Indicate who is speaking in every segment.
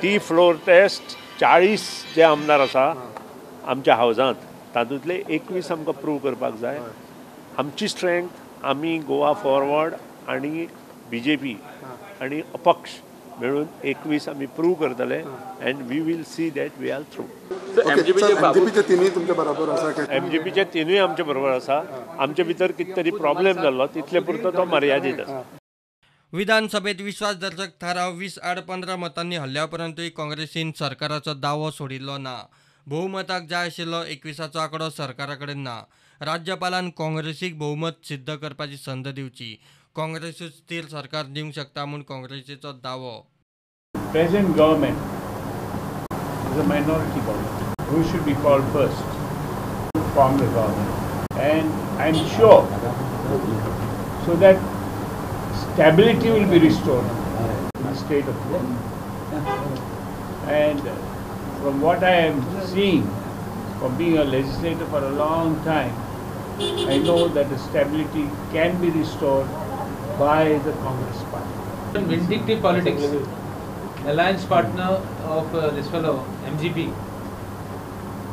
Speaker 1: ती floor taste 40 जे आमदार आसा आमच्या हावजांत तातूंतले 21 आमकां प्रूव करपाक जाय. आमची स्ट्रेंथ आमी गोवा फॉरवर्ड आणि BJP आणि अपक्ष मिळून 21 आमी प्रूव करतले and we will see that we are through.
Speaker 2: MGPचे तिनूय तुमच्या बरोबर आसा?
Speaker 1: MGPचे तिनूय आमचे बरोबर आसा. आमचे भितर कितें तरी प्रॉब्लेम जाल्लो तितले पुरतो तो मर्यादीत आसा.
Speaker 3: विधानसभेत विश्वासदर्शक थाराव 20 आड 15 मतांनी हल्ल्यापर्यंतूय काँग्रेसीन सरकाराचो दावो सोडिल्लो ना. बहुमताक जाय आशिल्लो 21चो आंकडो सरकारा कडेन ना. राज्यपालान काँग्रेसीक बहुमत सिद्ध करपाची संद दिवची. काँग्रेसूच स्थिर सरकार दिवंक शकता म्हूण काँग्रेसीचो दावो.
Speaker 4: Present government is a minority government. Who should be called first to form the government? And I'm sure so that stability will be restored in the state of Goa. And from what I am seeing, from being a legislator for a long time, I know that the stability can be restored by the Congress party.
Speaker 5: Vindictive politics. Alliance partner of this fellow MGP.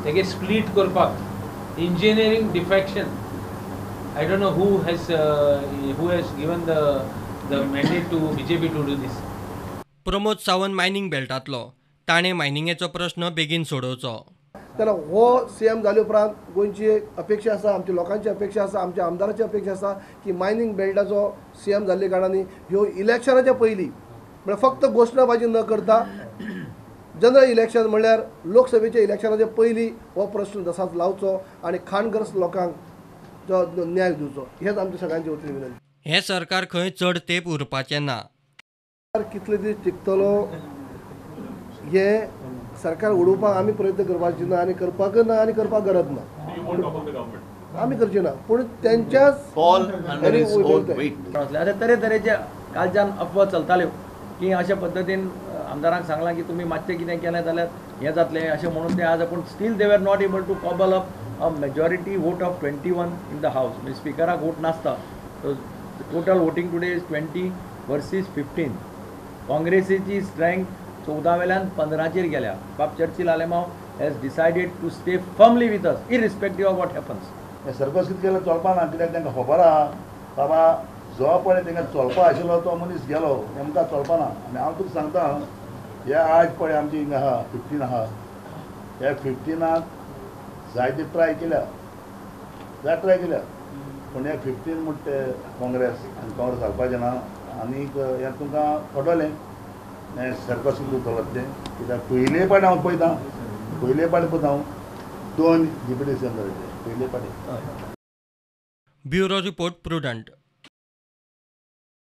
Speaker 5: They get split korpak. Engineering defection. I don't know who has given the mandate to BJP to do this.
Speaker 3: Pramod Sawant mining बेल्टांतलो. ताणें मायनिंगेचो प्रश्न बेगीन सोडोवचो.
Speaker 6: तेन्ना हो CM जाले उपरांत गोंयची अपेक्षा आसा, आमच्या लोकांची अपेक्षा आसा, आमच्या आमदाराची अपेक्षा आसा की मायनिंग बेल्टाचो CM जाल्ले कारणांनी ह्यो इलेक्शनाच्या पयलीं म्हणजे फक्त घोशणाबाजी न करता जनरल इलेक्शन म्हणल्यार लोकसभेच्या इलेक्शनाच्या पयलीं हो प्रश्न तसाच लावचो आनी खाणग्रस्त लोकांक जो न्याय दिवचो हेच आमच्या सगळ्यांची वतीन विनंती.
Speaker 3: हे सरकार खंय चड तेंप उरपाचें ना.
Speaker 6: कितले दीस टिकतलो हे सरकार उडोवपाक आमी प्रयत्न करपाचे ना आनी करपाक ना आनी करपाक गरज ना. आमी करचे ना पूण त्यांच्याच
Speaker 7: तरेतरेचे कालच्यान अफवा चलताल्यो की अशा पद्दतीन आमदारांक सांगलां की तुमी मातशें कितें केलें जाल्यार हें जातलें अशें म्हणून ते आज पूण still they were not able to cobble up a majority vote of 21 in the house. म्हणजे स्पिकराक वोट नासता. Total voting today is 20 versus 15. काँग्रेसीची स्ट्रेंथ 14 वेल्यान 15चेर गेल्या. बाब Churchill Alemao has decided to stay firmly with us irrespective of what happens.
Speaker 2: Circus कितें केलें चलपा ना कित्याक तांकां खबर आहा बाबा जो पळय तांकां चलपा आशिल्लो तो मनीस गेलो आमकां चलपा ना. आनी हांव तुका सांगता हे आज पळय आमची हिंगा आहा 15 आहा ह्या 15 जायते ट्राय केल्या पूण हे 15 म्हणटा ते काँग्रेस आनी काँग्रेस घालपाचें ना. आनीक हें तुमकां पटोलें हें सर्कस कितें चलतलें कित्याक पयले पाटी हांव पळयतां हांव 2 डिप्युटी CM जाले पयले पाटी.
Speaker 3: Bureau report prudent.